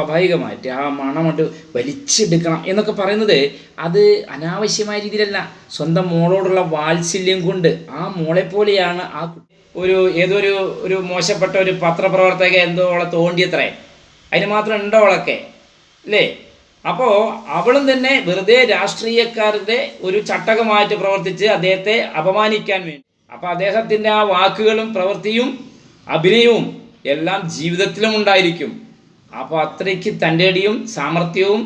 സ്വാഭാവികമായിട്ട് ആ മണമട്ട് വലിച്ചെടുക്കണം എന്നൊക്കെ പറയുന്നത് അത് അനാവശ്യമായ രീതിയിലല്ല, സ്വന്തം മോളോടുള്ള വാത്സല്യം കൊണ്ട് ആ മോളെ പോലെയാണ് ആ ഏതൊരു മോശപ്പെട്ട ഒരു പത്രപ്രവർത്തക എന്തോ അവളെ തോണ്ടിയത്രേ, അതിന് മാത്രം ഉണ്ടോ അവളൊക്കെ അല്ലേ? അപ്പോൾ അവളും തന്നെ വെറുതെ രാഷ്ട്രീയക്കാരുടെ ഒരു ചട്ടകമായിട്ട് പ്രവർത്തിച്ച് അദ്ദേഹത്തെ അപമാനിക്കാൻ വേണ്ടി. അപ്പോൾ അദ്ദേഹത്തിൻ്റെ ആ വാക്കുകളും പ്രവൃത്തിയും അഭിനയവും എല്ലാം ജീവിതത്തിലും ഉണ്ടായിരിക്കും. അപ്പോൾ അത്രയ്ക്ക് തൻ്റെ അടിയും സാമർഥ്യവും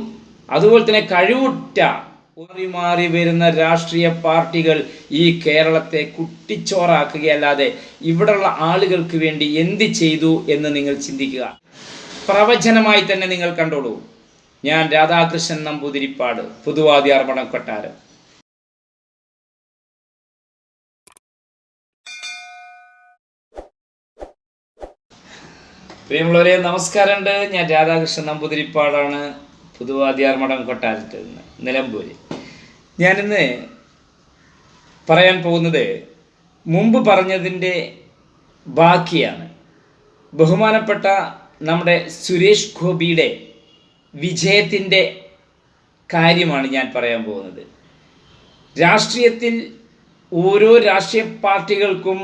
അതുപോലെ തന്നെ കഴിവുറ്റ മാറി മാറി വരുന്ന രാഷ്ട്രീയ പാർട്ടികൾ ഈ കേരളത്തെ കുട്ടിച്ചോറാക്കുകയല്ലാതെ ഇവിടെയുള്ള ആളുകൾക്ക് വേണ്ടി എന്ത് ചെയ്തു എന്ന് നിങ്ങൾ ചിന്തിക്കുക. പ്രവചനമായി തന്നെ നിങ്ങൾ കണ്ടോളൂ. ഞാൻ രാധാകൃഷ്ണൻ നമ്പൂതിരിപ്പാട്, പുതുവാദ്യാർ മഠം കൊട്ടാരം. പ്രിയമുള്ളവരെ, നമസ്കാരമുണ്ട്. ഞാൻ രാധാകൃഷ്ണൻ നമ്പൂതിരിപ്പാടാണ്, പുതുവാദ്യാർ മഠം കൊട്ടാരത്തിൽ നിന്ന്, നിലമ്പൂര്. ഞാനിന്ന് പറയാൻ പോകുന്നത് മുമ്പ് പറഞ്ഞതിൻ്റെ ബാക്കിയാണ്. ബഹുമാനപ്പെട്ട നമ്മുടെ സുരേഷ് ഗോപിയുടെ വിജയത്തിൻ്റെ കാര്യമാണ് ഞാൻ പറയാൻ പോകുന്നത്. രാഷ്ട്രീയത്തിൽ ഓരോ രാഷ്ട്രീയ പാർട്ടികൾക്കും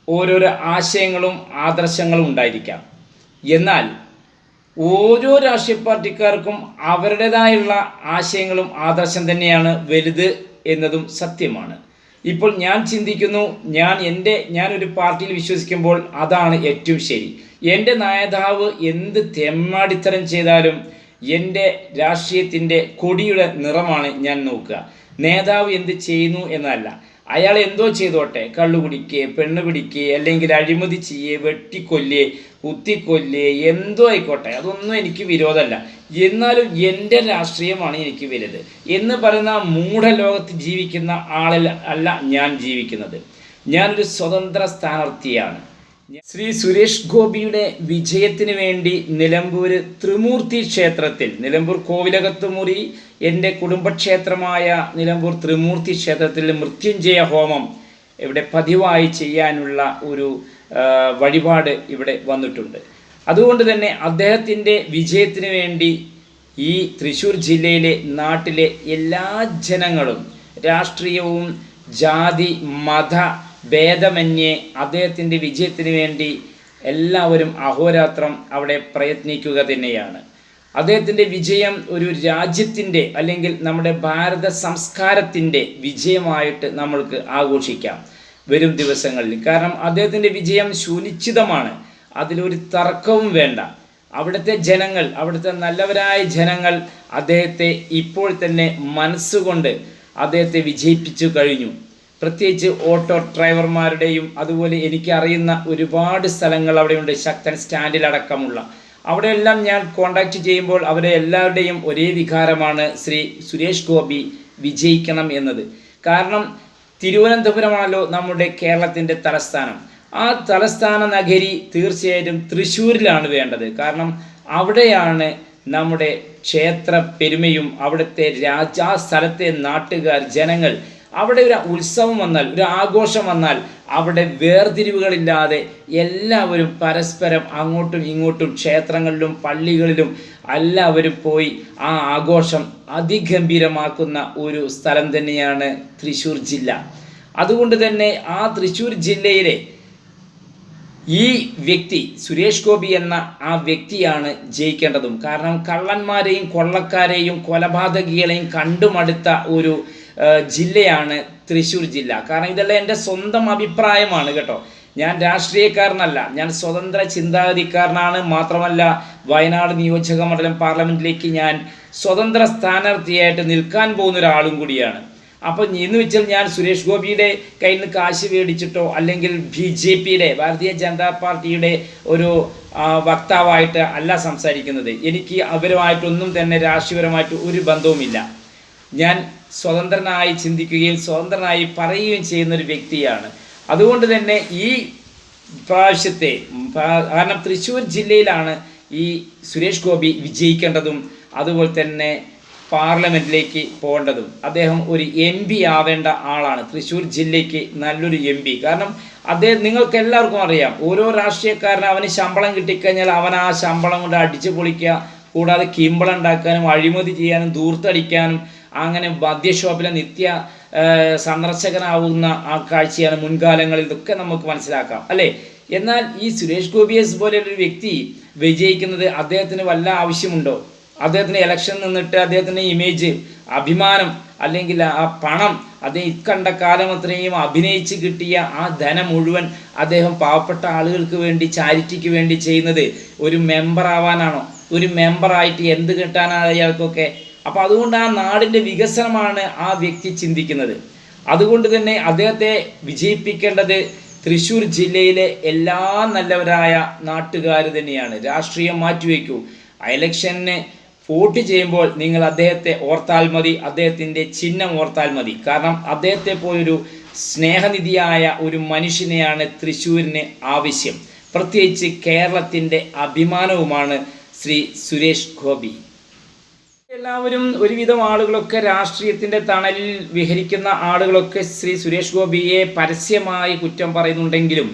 ഓരോരോ ആശയങ്ങളും ആദർശങ്ങളും ഉണ്ടായിരിക്കാം. എന്നാൽ ഓരോ രാഷ്ട്രീയ പാർട്ടിക്കാർക്കും അവരുടേതായുള്ള ആശയങ്ങളും ആദർശം തന്നെയാണ് വലുത് എന്നതും സത്യമാണ്. ഇപ്പോൾ ഞാൻ ചിന്തിക്കുന്നു, ഞാനൊരു പാർട്ടിയിൽ വിശ്വസിക്കുമ്പോൾ അതാണ് ഏറ്റവും ശരി. എൻ്റെ നേതാവ് എന്ത് തെമ്മാടിത്തരം ചെയ്താലും എൻ്റെ രാഷ്ട്രീയത്തിൻ്റെ കൊടിയുടെ നിറമാണ് ഞാൻ നോക്കുക. നേതാവ് എന്ത് ചെയ്യുന്നു എന്നല്ല, അയാൾ എന്തോ ചെയ്തോട്ടെ, കള്ളു കുടിക്കുക, പെണ്ണ് പിടിക്കുക, അല്ലെങ്കിൽ അഴിമതി ചെയ്യുക, വെട്ടിക്കൊല്ലുക, കുത്തിക്കൊല്ലുക, എന്തോ ആയിക്കോട്ടെ, അതൊന്നും എനിക്ക് വിരോധമല്ല. എന്നാലും എൻ്റെ രാഷ്ട്രീയമാണ് എനിക്ക് വലുത് എന്ന് പറയുന്ന മൂഢലോകത്ത് ജീവിക്കുന്ന ആളിൽ അല്ല ഞാൻ ജീവിക്കുന്നത്. ഞാനൊരു സ്വതന്ത്ര സ്ഥാനാർത്ഥിയാണ്. ശ്രീ സുരേഷ് ഗോപിയുടെ വിജയത്തിന് വേണ്ടി നിലമ്പൂർ ത്രിമൂർത്തി ക്ഷേത്രത്തിൽ, നിലമ്പൂർ കോവിലകത്തുമുറി എൻ്റെ കുടുംബക്ഷേത്രമായ നിലമ്പൂർ ത്രിമൂർത്തി ക്ഷേത്രത്തിൽ മൃത്യുഞ്ജയ ഹോമം ഇവിടെ പതിവായി ചെയ്യാനുള്ള ഒരു വഴിപാട് ഇവിടെ വന്നിട്ടുണ്ട്. അതുകൊണ്ട് തന്നെ അദ്ദേഹത്തിൻ്റെ വിജയത്തിന് വേണ്ടി ഈ തൃശ്ശൂർ ജില്ലയിലെ നാട്ടിലെ എല്ലാ ജനങ്ങളും രാഷ്ട്രീയവും ജാതി മത ഭേദമന്യേ അദ്ദേഹത്തിൻ്റെ വിജയത്തിന് വേണ്ടി എല്ലാവരും അഹോരാത്രം അവിടെ പ്രയത്നിക്കുക തന്നെയാണ്. അദ്ദേഹത്തിൻ്റെ വിജയം ഒരു രാജ്യത്തിൻ്റെ അല്ലെങ്കിൽ നമ്മുടെ ഭാരത സംസ്കാരത്തിൻ്റെ വിജയമായിട്ട് നമ്മൾക്ക് ആഘോഷിക്കാം വരും ദിവസങ്ങളിൽ. കാരണം അദ്ദേഹത്തിൻ്റെ വിജയം സുനിശ്ചിതമാണ്, അതിലൊരു തർക്കവും വേണ്ട. അവിടുത്തെ ജനങ്ങൾ, അവിടുത്തെ നല്ലവരായ ജനങ്ങൾ അദ്ദേഹത്തെ ഇപ്പോൾ തന്നെ മനസ്സുകൊണ്ട് അദ്ദേഹത്തെ വിജയിപ്പിച്ചു കഴിഞ്ഞു. പ്രത്യേകിച്ച് ഓട്ടോ ഡ്രൈവർമാരുടെയും അതുപോലെ എനിക്കറിയുന്ന ഒരുപാട് സ്ഥലങ്ങൾ അവിടെയുണ്ട്, ശക്തൻ സ്റ്റാൻഡിലടക്കമുള്ള. അവിടെയെല്ലാം ഞാൻ കോണ്ടാക്ട് ചെയ്യുമ്പോൾ അവരെ എല്ലാവരുടെയും ഒരേ വികാരമാണ് ശ്രീ സുരേഷ് ഗോപി വിജയിക്കണം എന്നത്. കാരണം തിരുവനന്തപുരമാണല്ലോ നമ്മുടെ കേരളത്തിൻ്റെ തലസ്ഥാനം. ആ തലസ്ഥാന നഗരി തീർച്ചയായിട്ടും തൃശ്ശൂരിലാണ് വേണ്ടത്. കാരണം അവിടെയാണ് നമ്മുടെ ക്ഷേത്ര പെരുമയും അവിടുത്തെ ആ സ്ഥലത്തെ നാട്ടുകാർ, ജനങ്ങൾ, അവിടെ ഒരു ഉത്സവം വന്നാൽ, ഒരു ആഘോഷം വന്നാൽ അവിടെ വേർതിരിവുകളില്ലാതെ എല്ലാവരും പരസ്പരം അങ്ങോട്ടും ഇങ്ങോട്ടും ക്ഷേത്രങ്ങളിലും പള്ളികളിലും എല്ലാവരും പോയി ആ ആഘോഷം അതിഗംഭീരമാക്കുന്ന ഒരു സ്ഥലം തന്നെയാണ് തൃശ്ശൂർ ജില്ല. അതുകൊണ്ട് തന്നെ ആ തൃശ്ശൂർ ജില്ലയിലെ ഈ വ്യക്തി സുരേഷ് ഗോപി എന്ന ആ വ്യക്തിയാണ് ജയിക്കേണ്ടതും. കാരണം കള്ളന്മാരെയും കൊള്ളക്കാരെയും കൊലപാതകികളെയും കണ്ടുമടുത്ത ഒരു ജില്ലയാണ് തൃശ്ശൂർ ജില്ല. കാരണം ഇതെല്ലാം എൻ്റെ സ്വന്തം അഭിപ്രായമാണ് കേട്ടോ. ഞാൻ രാഷ്ട്രീയക്കാരനല്ല, ഞാൻ സ്വതന്ത്ര ചിന്താഗതിക്കാരനാണ്. മാത്രമല്ല വയനാട് നിയോജക മണ്ഡലം പാർലമെൻറ്റിലേക്ക് ഞാൻ സ്വതന്ത്ര സ്ഥാനാർത്ഥിയായിട്ട് നിൽക്കാൻ പോകുന്ന ഒരാളും കൂടിയാണ്. അപ്പോൾ എന്ന് വെച്ചാൽ ഞാൻ സുരേഷ് ഗോപിയുടെ കയ്യിൽ നിന്ന് കാശ് മേടിച്ചിട്ടോ അല്ലെങ്കിൽ BJPയുടെ ഭാരതീയ ജനതാ പാർട്ടിയുടെ ഒരു വക്താവായിട്ട് അല്ല സംസാരിക്കുന്നത്. എനിക്ക് അവരുമായിട്ടൊന്നും തന്നെ രാഷ്ട്രീയപരമായിട്ട് ഒരു ബന്ധവുമില്ല. ഞാൻ സ്വതന്ത്രനായി ചിന്തിക്കുകയും സ്വതന്ത്രനായി പറയുകയും ചെയ്യുന്ന ഒരു വ്യക്തിയാണ്. അതുകൊണ്ട് തന്നെ ഈ പ്രാവശ്യത്തെ, കാരണം തൃശ്ശൂർ ജില്ലയിലാണ് ഈ സുരേഷ് ഗോപി വിജയിക്കേണ്ടതും അതുപോലെ തന്നെ പാർലമെൻറ്റിലേക്ക് പോകേണ്ടതും. അദ്ദേഹം ഒരു MP ആവേണ്ട ആളാണ്, തൃശ്ശൂർ ജില്ലയ്ക്ക് നല്ലൊരു MP. കാരണം അദ്ദേഹം, നിങ്ങൾക്ക് എല്ലാവർക്കും അറിയാം, ഓരോ രാഷ്ട്രീയക്കാരനും അവന് ശമ്പളം കിട്ടിക്കഴിഞ്ഞാൽ അവൻ ആ ശമ്പളം കൊണ്ട് അടിച്ചു പൊളിക്കുക, കൂടാതെ കിമ്പളം ഉണ്ടാക്കാനും അഴിമതി ചെയ്യാനും ധൂർത്തടിക്കാനും അങ്ങനെ മദ്യഷോപ്പിലെ നിത്യ സന്ദർശകനാവുന്ന ആ കാഴ്ചയാണ് മുൻകാലങ്ങളിൽ ഇതൊക്കെ നമുക്ക് മനസ്സിലാക്കാം അല്ലേ. എന്നാൽ ഈ സുരേഷ് ഗോപിയെ പോലെയൊരു വ്യക്തി വിജയിക്കുന്നത് അദ്ദേഹത്തിന് വല്ല ആവശ്യമുണ്ടോ? അദ്ദേഹത്തിന് ഇലക്ഷൻ നിന്നിട്ട് അദ്ദേഹത്തിൻ്റെ ഇമേജ്, അഭിമാനം അല്ലെങ്കിൽ ആ പണം, അദ്ദേഹം ഇക്കണ്ട കാലം അത്രയും അഭിനയിച്ച് കിട്ടിയ ആ ധനം മുഴുവൻ അദ്ദേഹം പാവപ്പെട്ട ആളുകൾക്ക് വേണ്ടി, ചാരിറ്റിക്ക് വേണ്ടി ചെയ്യുന്നത് ഒരു മെമ്പർ ആവാനാണോ? ഒരു മെമ്പറായിട്ട് എന്ത് കിട്ടാനാണ് അയാൾക്കൊക്കെ? അപ്പോൾ അതുകൊണ്ട് ആ നാടിൻ്റെ വികസനമാണ് ആ വ്യക്തി ചിന്തിക്കുന്നത്. അതുകൊണ്ട് തന്നെ അദ്ദേഹത്തെ വിജയിപ്പിക്കേണ്ടത് തൃശ്ശൂർ ജില്ലയിലെ എല്ലാ നല്ലവരായ നാട്ടുകാർ തന്നെയാണ്. രാഷ്ട്രീയം മാറ്റിവെക്കൂ. ഇലക്ഷന് വോട്ട് ചെയ്യുമ്പോൾ നിങ്ങൾ അദ്ദേഹത്തെ ഓർത്താൽ മതി, അദ്ദേഹത്തിൻ്റെ ചിഹ്നം ഓർത്താൽ മതി. കാരണം അദ്ദേഹത്തെ പോലൊരു സ്നേഹനിധിയായ ഒരു മനുഷ്യനെയാണ് തൃശ്ശൂരിന് ആവശ്യം. പ്രത്യേകിച്ച് കേരളത്തിൻ്റെ അഭിമാനവുമാണ് ശ്രീ സുരേഷ് ഗോപി. എല്ലാവരും, ഒരുവിധം ആളുകളൊക്കെ, രാഷ്ട്രീയത്തിൻ്റെ തണലിൽ വിഹരിക്കുന്ന ആളുകളൊക്കെ ശ്രീ സുരേഷ് ഗോപിയെ പരസ്യമായി കുറ്റം പറയുന്നുണ്ടെങ്കിലും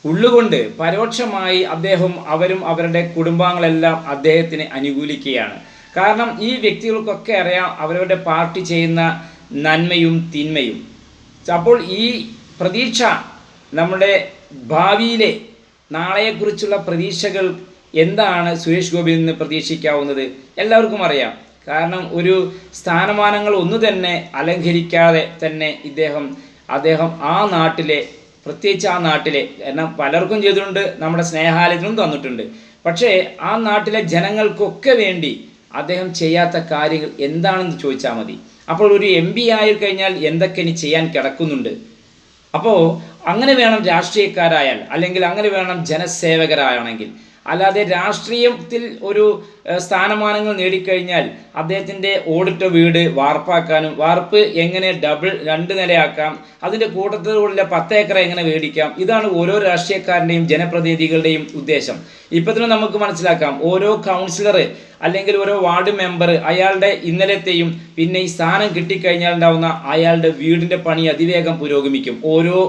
ഉള്ളുകൊണ്ട് പരോക്ഷമായി അവരും അവരുടെ കുടുംബാംഗങ്ങളെല്ലാം അദ്ദേഹത്തിന് അനുകൂലിക്കുകയാണ്. കാരണം ഈ വ്യക്തികൾക്കൊക്കെ അറിയാം അവരവരുടെ പാർട്ടി ചെയ്യുന്ന നന്മയും തിന്മയും. അപ്പോൾ ഈ പ്രതീക്ഷ, നമ്മുടെ ഭാവിയിലെ നാളെക്കുറിച്ചുള്ള പ്രതീക്ഷകൾ എന്താണ് സുരേഷ് ഗോപിയിൽ നിന്ന് പ്രതീക്ഷിക്കാവുന്നത് എല്ലാവർക്കും അറിയാം. കാരണം ഒരു സ്ഥാനമാനങ്ങൾ ഒന്നു തന്നെ അലങ്കരിക്കാതെ തന്നെ അദ്ദേഹം ആ നാട്ടിലെ, പ്രത്യേകിച്ച് ആ നാട്ടിലെ, കാരണം പലർക്കും ചെയ്തിട്ടുണ്ട്, നമ്മുടെ സ്നേഹാലയത്തിനും തന്നിട്ടുണ്ട്. പക്ഷേ ആ നാട്ടിലെ ജനങ്ങൾക്കൊക്കെ വേണ്ടി അദ്ദേഹം ചെയ്യാത്ത കാര്യങ്ങൾ എന്താണെന്ന് ചോദിച്ചാൽ മതി. അപ്പോൾ ഒരു MP ആയി കഴിഞ്ഞാൽ എന്തൊക്കെ ഇനി ചെയ്യാൻ കിടക്കുന്നുണ്ട്? അപ്പോൾ അങ്ങനെ വേണം രാഷ്ട്രീയക്കാരായാൽ, അല്ലെങ്കിൽ അങ്ങനെ വേണം ജനസേവകരാണെങ്കിൽ. അല്ലാതെ രാഷ്ട്രീയത്തിൽ ഒരു സ്ഥാനമാനങ്ങൾ നേടിക്കഴിഞ്ഞാൽ അദ്ദേഹത്തിൻ്റെ ഓടിട്ട വീട് വാർപ്പാക്കാനും, വാർപ്പ് എങ്ങനെ 2 നിലയാക്കാം, അതിൻ്റെ കൂട്ടത്തിലുള്ള 10 ഏക്കർ എങ്ങനെ മേടിക്കാം, ഇതാണ് ഓരോ രാഷ്ട്രീയക്കാരൻ്റെയും ജനപ്രതിനിധികളുടെയും ഉദ്ദേശം. ഇപ്പം തന്നെ നമുക്ക് മനസ്സിലാക്കാം, ഓരോ കൗൺസിലർ അല്ലെങ്കിൽ ഓരോ വാർഡ് മെമ്പർ അയാളുടെ ഇന്നലത്തെയും പിന്നെ ഈ സ്ഥാനം കിട്ടിക്കഴിഞ്ഞാൽ ഉണ്ടാവുന്ന അയാളുടെ വീടിൻ്റെ പണി അതിവേഗം പുരോഗമിക്കും. ഓരോ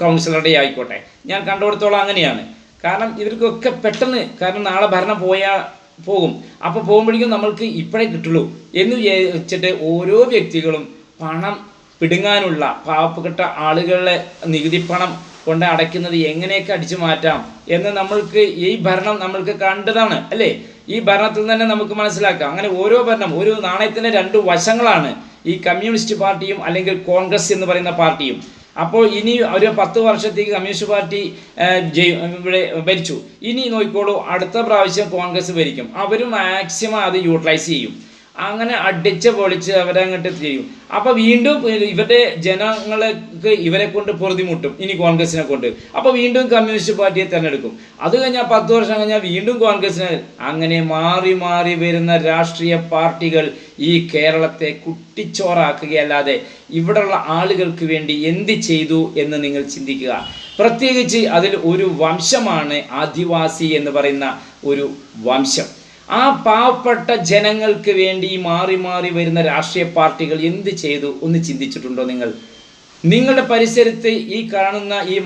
കൗൺസിലറുടെ ആയിക്കോട്ടെ, ഞാൻ കണ്ടുകൊടുത്തോളം അങ്ങനെയാണ്. കാരണം ഇവർക്കൊക്കെ പെട്ടെന്ന്, കാരണം നാളെ ഭരണം പോകും, അപ്പോൾ പോകുമ്പോഴേക്കും നമ്മൾക്ക് ഇപ്പോഴേ കിട്ടുള്ളൂ എന്ന് വിചാരിച്ചിട്ട് ഓരോ വ്യക്തികളും പണം പിടുങ്ങാനുള്ള, പാവപ്പെട്ട ആളുകളുടെ നികുതി പണം കൊണ്ട് അടയ്ക്കുന്നത് എങ്ങനെയൊക്കെ അടിച്ചു മാറ്റാം എന്ന് നമ്മൾക്ക് ഈ ഭരണം നമ്മൾക്ക് കണ്ടതാണ് അല്ലേ. ഈ ഭരണത്തിൽ തന്നെ നമുക്ക് മനസ്സിലാക്കാം. അങ്ങനെ ഓരോ ഭരണം, ഒരു നാണയത്തിൻ്റെ 2 വശങ്ങളാണ് ഈ കമ്മ്യൂണിസ്റ്റ് പാർട്ടിയും അല്ലെങ്കിൽ കോൺഗ്രസ് എന്ന് പറയുന്ന പാർട്ടിയും. അപ്പോൾ ഇനി ഒരു 10 വർഷത്തേക്ക് കമ്മ്യൂണിസ്റ്റ് പാർട്ടി ഇവിടെ ഭരിച്ചു, ഇനി നോക്കിക്കോളൂ അടുത്ത പ്രാവശ്യം കോൺഗ്രസ് ഭരിക്കും. അവർ മാക്സിമം അത് യൂട്ടിലൈസ് ചെയ്യും. അങ്ങനെ അടിച്ച് പൊളിച്ച് അവരങ്ങോട്ട് ചെയ്യും. അപ്പോൾ വീണ്ടും ഇവരുടെ ജനങ്ങൾക്ക് ഇവരെ കൊണ്ട് പൊറുതിമുട്ടും, ഇനി കോൺഗ്രസിനെ കൊണ്ട്. അപ്പോൾ വീണ്ടും കമ്മ്യൂണിസ്റ്റ് പാർട്ടിയെ തിരഞ്ഞെടുക്കും. അത് കഴിഞ്ഞാൽ 10 വർഷം കഴിഞ്ഞാൽ വീണ്ടും കോൺഗ്രസിനെ. അങ്ങനെ മാറി മാറി വരുന്ന രാഷ്ട്രീയ പാർട്ടികൾ ഈ കേരളത്തെ കുട്ടിച്ചോറാക്കുകയല്ലാതെ ഇവിടെയുള്ള ആളുകൾക്ക് വേണ്ടി എന്ത് ചെയ്തു എന്ന് നിങ്ങൾ ചിന്തിക്കുക. പ്രത്യേകിച്ച് അതിൽ ഒരു വംശമാണ് ആദിവാസി എന്ന് പറയുന്ന ഒരു വംശം. ആ പാവപ്പെട്ട ജനങ്ങൾക്ക് വേണ്ടി മാറി മാറി വരുന്ന രാഷ്ട്രീയ പാർട്ടികൾ എന്ത് ചെയ്തു ഒന്ന് ചിന്തിച്ചിട്ടുണ്ടോ നിങ്ങൾ? നിങ്ങളുടെ പരിസരത്ത് ഈ കാണുന്ന ഈ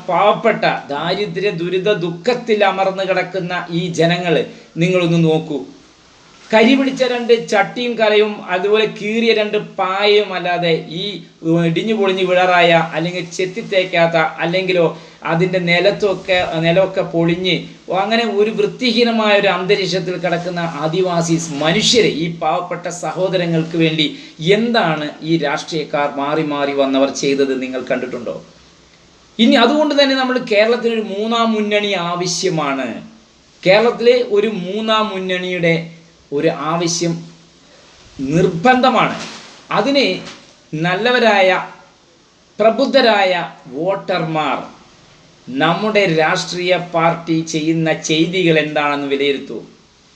പാവപ്പെട്ട ദാരിദ്ര്യ ദുരിത ദുഃഖത്തിൽ അമർന്നു കിടക്കുന്ന ഈ ജനങ്ങൾ നിങ്ങളൊന്ന് നോക്കൂ. കരി പിടിച്ച 2 ചട്ടിയും കലയും അതുപോലെ കീറിയ 2 പായയും അല്ലാതെ ഈ ഇടിഞ്ഞു പൊളിഞ്ഞ് വിളറായ അല്ലെങ്കിൽ ചെത്തിത്തേക്കാത്ത അല്ലെങ്കിലോ അതിൻ്റെ നിലമൊക്കെ പൊളിഞ്ഞ് അങ്ങനെ ഒരു വൃത്തിഹീനമായ ഒരു അന്തരീക്ഷത്തിൽ കിടക്കുന്ന ആദിവാസി മനുഷ്യരെ, ഈ പാവപ്പെട്ട സഹോദരങ്ങൾക്ക് വേണ്ടി എന്താണ് ഈ രാഷ്ട്രീയക്കാർ മാറി മാറി വന്നവർ ചെയ്തത് നിങ്ങൾ കണ്ടിട്ടുണ്ടോ? ഇനി അതുകൊണ്ട് തന്നെ നമ്മൾ കേരളത്തിനൊരു 3ാം മുന്നണി ആവശ്യമാണ്. കേരളത്തിലെ ഒരു 3ാം മുന്നണിയുടെ ഒരു ആവശ്യം നിർബന്ധമാണ്. അതിന് നല്ലവരായ പ്രബുദ്ധരായ വോട്ടർമാർ നമ്മുടെ രാഷ്ട്രീയ പാർട്ടി ചെയ്യുന്ന ചെയ്തികൾ എന്താണെന്ന് വിലയിരുത്തൂ.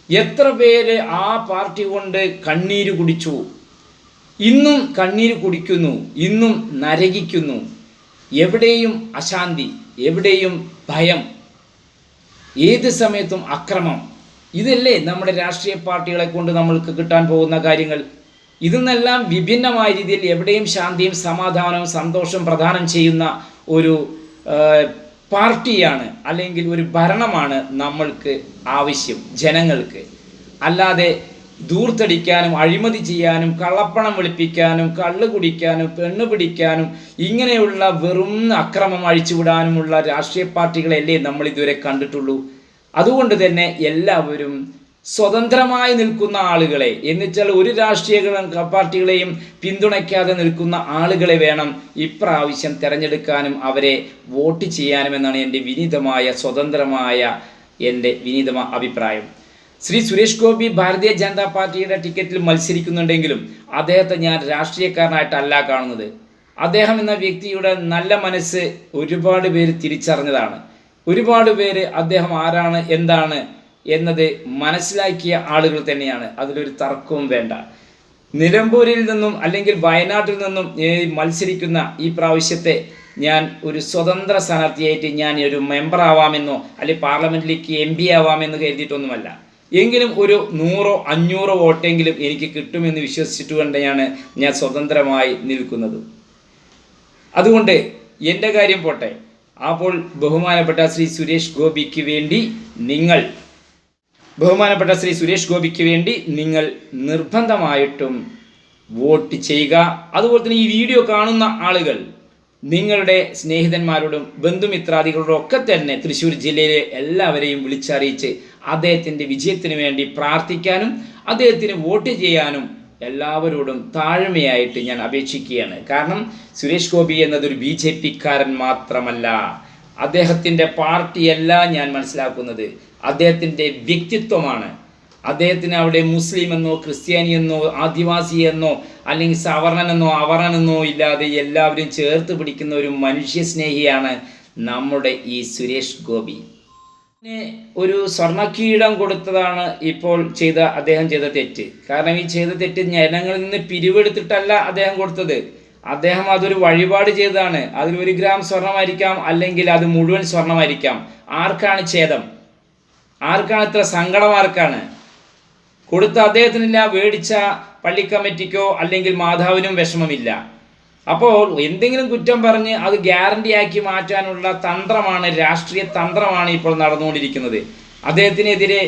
എത്ര പേര് ആ പാർട്ടി കൊണ്ട് കണ്ണീര് കുടിച്ചു, ഇന്നും കണ്ണീര് കുടിക്കുന്നു, ഇന്നും നരകിക്കുന്നു. എവിടെയും അശാന്തി, എവിടെയും ഭയം, ഏത് സമയത്തും അക്രമം. ഇതല്ലേ നമ്മുടെ രാഷ്ട്രീയ പാർട്ടികളെ കൊണ്ട് നമ്മൾക്ക് കിട്ടാൻ പോകുന്ന കാര്യങ്ങൾ. ഇതിനെല്ലാം വിഭിന്നമായ രീതിയിൽ എവിടെയും ശാന്തിയും സമാധാനവും സന്തോഷവും പ്രദാനം ചെയ്യുന്ന ഒരു പാർട്ടിയാണ് അല്ലെങ്കിൽ ഒരു ഭരണമാണ് നമ്മൾക്ക് ആവശ്യം ജനങ്ങൾക്ക്. അല്ലാതെ ദൂർത്തടിക്കാനും അഴിമതി ചെയ്യാനും കള്ളപ്പണം വെളുപ്പിക്കാനും കള്ള് കുടിക്കാനും പെണ്ണ് പിടിക്കാനും ഇങ്ങനെയുള്ള വെറും അക്രമം അഴിച്ചുവിടാനുമുള്ള രാഷ്ട്രീയ പാർട്ടികളല്ലേ നമ്മൾ ഇതുവരെ കണ്ടിട്ടുള്ളൂ. അതുകൊണ്ട് തന്നെ എല്ലാവരും സ്വതന്ത്രമായി നിൽക്കുന്ന ആളുകളെ, എന്നുവെച്ചാൽ ഒരു രാഷ്ട്രീയ പാർട്ടികളെയും പിന്തുണയ്ക്കാതെ നിൽക്കുന്ന ആളുകളെ വേണം ഇപ്രാവശ്യം തിരഞ്ഞെടുക്കാനും അവരെ വോട്ട് ചെയ്യാനും എന്നാണ് എൻ്റെ വിനീതമായ സ്വതന്ത്രമായ എൻ്റെ വിനീതമായ അഭിപ്രായം. ശ്രീ സുരേഷ് ഗോപി ഭാരതീയ ജനതാ പാർട്ടിയുടെ ടിക്കറ്റിൽ മത്സരിക്കുന്നുണ്ടെങ്കിലും അദ്ദേഹത്തെ ഞാൻ രാഷ്ട്രീയക്കാരനായിട്ടല്ല കാണുന്നത്. അദ്ദേഹം എന്ന വ്യക്തിയുടെ നല്ല മനസ്സ് ഒരുപാട് പേര് തിരിച്ചറിഞ്ഞതാണ്. ഒരുപാട് പേര് അദ്ദേഹം ആരാണ് എന്താണ് എന്നത് മനസ്സിലാക്കിയ ആളുകൾ തന്നെയാണ്. അതിലൊരു തർക്കവും വേണ്ട. നിലമ്പൂരിൽ നിന്നും അല്ലെങ്കിൽ വയനാട്ടിൽ നിന്നും മത്സരിക്കുന്ന ഈ പ്രാവശ്യത്തെ ഞാൻ ഒരു സ്വതന്ത്ര സ്ഥാനാർത്ഥിയായിട്ട് ഞാൻ ഒരു മെമ്പർ ആവാമെന്നോ അല്ലെങ്കിൽ പാർലമെൻറ്റിലേക്ക് MP ആവാമെന്ന് കരുതിയിട്ടൊന്നുമല്ല. എങ്കിലും ഒരു 100 500 വോട്ടെങ്കിലും എനിക്ക് കിട്ടുമെന്ന് വിശ്വസിച്ചിട്ട് തന്നെയാണ് ഞാൻ സ്വതന്ത്രമായി നിൽക്കുന്നത്. അതുകൊണ്ട് എൻ്റെ കാര്യം പോട്ടെ. അപ്പോൾ ബഹുമാനപ്പെട്ട ശ്രീ സുരേഷ് ഗോപിക്ക് വേണ്ടി നിങ്ങൾ നിർബന്ധമായിട്ടും വോട്ട് ചെയ്യുക. അതുപോലെ തന്നെ ഈ വീഡിയോ കാണുന്ന ആളുകൾ നിങ്ങളുടെ സ്നേഹിതന്മാരോടും ബന്ധുമിത്രാദികളോടും ഒക്കെ തന്നെ തൃശ്ശൂർ ജില്ലയിലെ എല്ലാവരെയും വിളിച്ചറിയിച്ച് അദ്ദേഹത്തിൻ്റെ വിജയത്തിന് വേണ്ടി പ്രാർത്ഥിക്കാനും അദ്ദേഹത്തിന് വോട്ട് ചെയ്യാനും എല്ലാവരോടും താഴ്മയായിട്ട് ഞാൻ അപേക്ഷിക്കുകയാണ്. കാരണം സുരേഷ് ഗോപി എന്നതൊരു BJP-ക്കാരൻ മാത്രമല്ല. അദ്ദേഹത്തിൻ്റെ പാർട്ടിയല്ല ഞാൻ മനസ്സിലാക്കുന്നത്, അദ്ദേഹത്തിൻ്റെ വ്യക്തിത്വമാണ്. അദ്ദേഹത്തിന് അവിടെ മുസ്ലിം എന്നോ ക്രിസ്ത്യാനിയെന്നോ ആദിവാസിയെന്നോ അല്ലെങ്കിൽ സവർണനെന്നോ അവർണനെന്നോ ഇല്ലാതെ എല്ലാവരും ചേർത്ത് പിടിക്കുന്ന ഒരു മനുഷ്യസ്നേഹിയാണ് നമ്മുടെ ഈ സുരേഷ് ഗോപി. ഒരു സ്വർണ്ണക്കിരീടം കൊടുത്തതാണ് ഇപ്പോൾ അദ്ദേഹം ചെയ്ത തെറ്റ്. കാരണം ഈ ചെയ്ത തെറ്റ് ജനങ്ങളിൽ നിന്ന് പിരിവെടുത്തിട്ടല്ല അദ്ദേഹം കൊടുത്തത്. അദ്ദേഹം അതൊരു വഴിപാട് ചെയ്തതാണ്. അതിൽ 1 ഗ്രാം സ്വർണമായിരിക്കാം, അല്ലെങ്കിൽ അത് മുഴുവൻ സ്വർണമായിരിക്കാം. ആർക്കാണ് ഛേദം? ആർക്കാണ് ഇത്ര സങ്കടം? ആർക്കാണ് കൊടുത്ത? അദ്ദേഹത്തിനില്ല. മേടിച്ച പള്ളി കമ്മിറ്റിക്കോ അല്ലെങ്കിൽ മാതാവിനും വിഷമമില്ല. അപ്പോൾ എന്തെങ്കിലും കുറ്റം പറഞ്ഞ് അത് ഗ്യാരണ്ടിയാക്കി മാറ്റാനുള്ള തന്ത്രമാണ്, രാഷ്ട്രീയ തന്ത്രമാണ് ഇപ്പോൾ നടന്നുകൊണ്ടിരിക്കുന്നത്. അദ്ദേഹത്തിനെതിരെ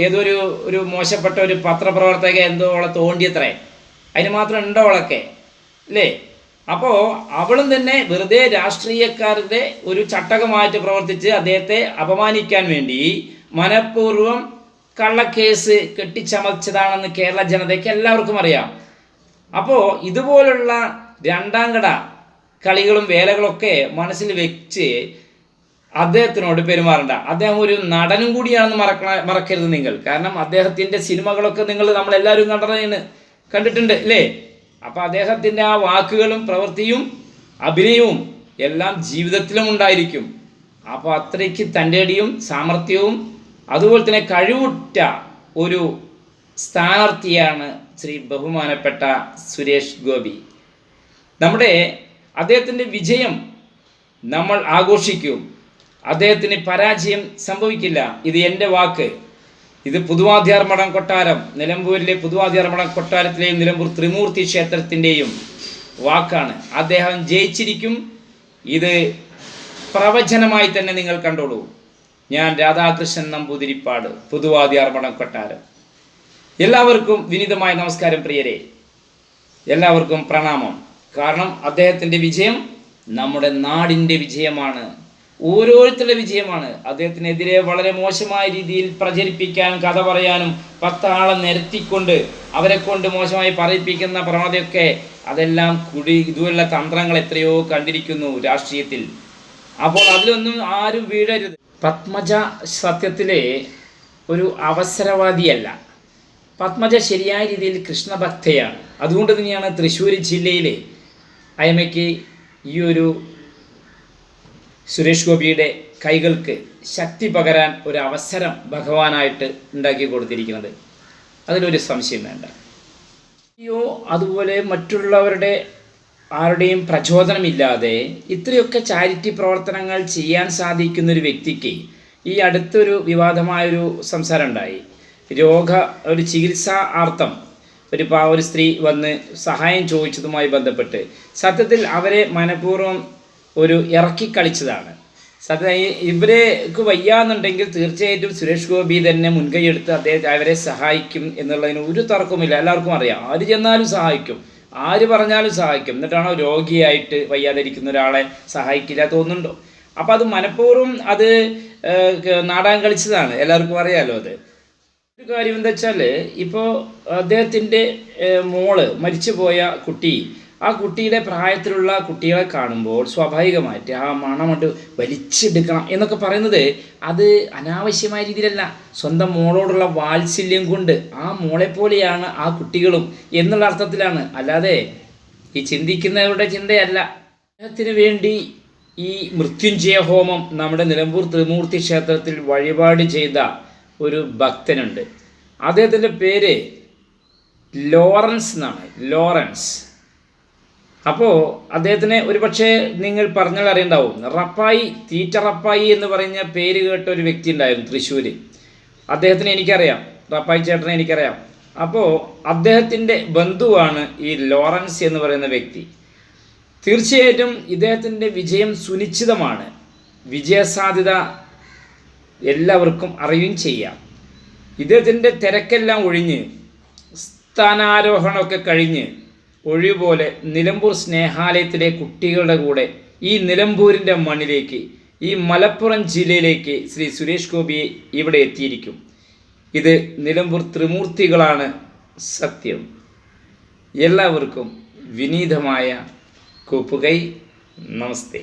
ഏതൊരു മോശപ്പെട്ട ഒരു പത്രപ്രവർത്തക എന്തോ അവളെ തോണ്ടിയത്രേ, അതിന് മാത്രം ഉണ്ടോ അവളൊക്കെ അല്ലേ? അപ്പോൾ അവളും തന്നെ വെറുതെ രാഷ്ട്രീയക്കാരുടെ ഒരു ചട്ടകമായിട്ട് പ്രവർത്തിച്ച് അദ്ദേഹത്തെ അപമാനിക്കാൻ വേണ്ടി മനഃപൂർവ്വം കള്ളക്കേസ് കെട്ടിച്ചമച്ചതാണെന്ന് കേരള ജനതയ്ക്ക് എല്ലാവർക്കും അറിയാം. അപ്പോൾ ഇതുപോലുള്ള രണ്ടാംകട കളികളും വേലകളൊക്കെ മനസ്സിൽ വെച്ച് അദ്ദേഹത്തിനോട് പെരുമാറണ്ട. അദ്ദേഹം ഒരു നടനും കൂടിയാണെന്ന് മറക്കരുത് നിങ്ങൾ. കാരണം അദ്ദേഹത്തിൻ്റെ സിനിമകളൊക്കെ നമ്മളെല്ലാവരും കണ്ടിട്ടുണ്ട് അല്ലേ? അപ്പോൾ അദ്ദേഹത്തിൻ്റെ ആ വാക്കുകളും പ്രവൃത്തിയും അഭിനയവും എല്ലാം ജീവിതത്തിലും ഉണ്ടായിരിക്കും. അപ്പോൾ അത്രയ്ക്ക് തൻ്റെ അടിയും സാമർഥ്യവും അതുപോലെ തന്നെ കഴിവുറ്റ ഒരു സ്ഥാനാർത്ഥിയാണ് ശ്രീ ബഹുമാനപ്പെട്ട സുരേഷ് ഗോപി. അദ്ദേഹത്തിൻ്റെ വിജയം നമ്മൾ ആഘോഷിക്കും. അദ്ദേഹത്തിന് പരാജയം സംഭവിക്കില്ല. ഇത് എൻ്റെ വാക്ക്. ഇത് പുതുവാദ്യാർമഠം കൊട്ടാരം, നിലമ്പൂരിലെ പുതുവാദ്യാർമഠം കൊട്ടാരത്തിലെയും നിലമ്പൂർ ത്രിമൂർത്തി ക്ഷേത്രത്തിൻ്റെയും വാക്കാണ്. അദ്ദേഹം ജയിച്ചിരിക്കും. ഇത് പ്രവചനമായി തന്നെ നിങ്ങൾ കണ്ടോളൂ. ഞാൻ രാധാകൃഷ്ണൻ നമ്പൂതിരിപ്പാട്, പുതുവാദ്യാർമഠം കൊട്ടാരം. എല്ലാവർക്കും വിനീതമായ നമസ്കാരം പ്രിയരെ, എല്ലാവർക്കും പ്രണാമം. കാരണം അദ്ദേഹത്തിൻ്റെ വിജയം നമ്മുടെ നാടിൻ്റെ വിജയമാണ്, ഓരോരുത്തരുടെ വിജയമാണ്. അദ്ദേഹത്തിനെതിരെ വളരെ മോശമായ രീതിയിൽ പ്രചരിപ്പിക്കാനും കഥ പറയാനും 10 ആളെ നിരത്തിക്കൊണ്ട് അവരെ കൊണ്ട് മോശമായി പറയിപ്പിക്കുന്ന പ്രവണതയൊക്കെ അതെല്ലാം ഇതുപോലുള്ള തന്ത്രങ്ങൾ എത്രയോ കണ്ടിരിക്കുന്നു രാഷ്ട്രീയത്തിൽ. അപ്പോൾ അതിലൊന്നും ആരും വീഴരുത്. പത്മജ സത്യത്തിലെ ഒരു അവസരവാദിയല്ല. പത്മജ ശരിയായ രീതിയിൽ കൃഷ്ണഭക്തയാണ്. അതുകൊണ്ട് തന്നെയാണ് തൃശ്ശൂർ ജില്ലയിലെ അയമയ്ക്ക് ഈ ഒരു സുരേഷ് ഗോപിയുടെ കൈകൾക്ക് ശക്തി പകരാൻ ഒരു അവസരം ഭഗവാനായിട്ട് ഉണ്ടാക്കി കൊടുത്തിരിക്കുന്നത്. അതിലൊരു സംശയം വേണ്ട. അതുപോലെ മറ്റുള്ളവരുടെ ആരുടെയും പ്രചോദനമില്ലാതെ ഇത്രയൊക്കെ ചാരിറ്റി പ്രവർത്തനങ്ങൾ ചെയ്യാൻ സാധിക്കുന്നൊരു വ്യക്തിക്ക് ഈ അടുത്തൊരു വിവാദമായൊരു സംസാരം ഉണ്ടായി. ഒരു ചികിത്സാ ആർത്ഥം ഒരു സ്ത്രീ വന്ന് സഹായം ചോദിച്ചതുമായി ബന്ധപ്പെട്ട് സത്യത്തിൽ അവരെ മനഃപൂർവ്വം ഇറക്കിക്കളിച്ചതാണ്. സത്യം ഇവർക്ക് വയ്യാന്നുണ്ടെങ്കിൽ തീർച്ചയായിട്ടും സുരേഷ് ഗോപി തന്നെ മുൻകൈയെടുത്ത് അവരെ സഹായിക്കും എന്നുള്ളതിന് ഒരു തർക്കമില്ല. എല്ലാവർക്കും അറിയാം. ആര് ചെന്നാലും സഹായിക്കും, ആര് പറഞ്ഞാലും സഹായിക്കും. എന്നിട്ടാണോ രോഗിയായിട്ട് വയ്യാതിരിക്കുന്ന ഒരാളെ സഹായിക്കില്ല തോന്നുന്നുണ്ടോ? അപ്പം അത് മനഃപൂർവ്വം അത് നാടകം കളിച്ചതാണ്, എല്ലാവർക്കും അറിയാമല്ലോ. അത് ഒരു കാര്യം എന്താ വെച്ചാൽ, ഇപ്പോൾ അദ്ദേഹത്തിൻ്റെ മോള് മരിച്ചുപോയ കുട്ടി, ആ കുട്ടിയുടെ പ്രായത്തിലുള്ള കുട്ടികളെ കാണുമ്പോൾ സ്വാഭാവികമായിട്ട് ആ മണമട്ട് വലിച്ചെടുക്കണം എന്നൊക്കെ പറയുന്നത് അത് അനാവശ്യമായ രീതിയിലല്ല, സ്വന്തം മോളോടുള്ള വാത്സല്യം കൊണ്ട് ആ മോളെപ്പോലെയാണ് ആ കുട്ടികളും എന്നുള്ള അർത്ഥത്തിലാണ്. അല്ലാതെ ഈ ചിന്തിക്കുന്നവരുടെ ചിന്തയല്ല. അദ്ദേഹത്തിന് വേണ്ടി ഈ മൃത്യുഞ്ജയ ഹോമം നമ്മുടെ നിലമ്പൂർ ത്രിമൂർത്തി ക്ഷേത്രത്തിൽ വഴിപാട് ചെയ്ത ഒരു ഭക്തനുണ്ട്. അദ്ദേഹത്തിൻ്റെ പേര് ലോറൻസ് എന്നാണ്, ലോറൻസ്. അപ്പോൾ അദ്ദേഹത്തിന് ഒരു പക്ഷേ നിങ്ങൾ പറഞ്ഞാൽ അറിയണ്ടാവും, റപ്പായി, തീറ്റ റപ്പായി എന്ന് പറഞ്ഞ പേര് കേട്ട ഒരു വ്യക്തി ഉണ്ടായിരുന്നു തൃശ്ശൂർ. അദ്ദേഹത്തിന് എനിക്കറിയാം, റപ്പായി ചേട്ടനെ എനിക്കറിയാം. അപ്പോൾ അദ്ദേഹത്തിൻ്റെ ബന്ധുവാണ് ഈ ലോറൻസ് എന്ന് പറയുന്ന വ്യക്തി. തീർച്ചയായിട്ടും ഇദ്ദേഹത്തിൻ്റെ വിജയം സുനിശ്ചിതമാണ്. വിജയസാധ്യത എല്ലാവർക്കും അറിയുകയും ചെയ്യാം. ഇദ്ദേഹത്തിൻ്റെ തിരക്കെല്ലാം ഒഴിഞ്ഞ്, സ്ഥാനാരോഹണമൊക്കെ കഴിഞ്ഞ് ഒഴിവുപോലെ നിലമ്പൂർ സ്നേഹാലയത്തിലെ കുട്ടികളുടെ കൂടെ ഈ നിലമ്പൂരിൻ്റെ മണ്ണിലേക്ക്, ഈ മലപ്പുറം ജില്ലയിലേക്ക് ശ്രീ സുരേഷ് ഗോപി ഇവിടെ എത്തിയിരിക്കും. ഇത് നിലമ്പൂർ ത്രിമൂർത്തികളാണ് സത്യം. എല്ലാവർക്കും വിനീതമായ കൂപ്പുകൈ. നമസ്തേ.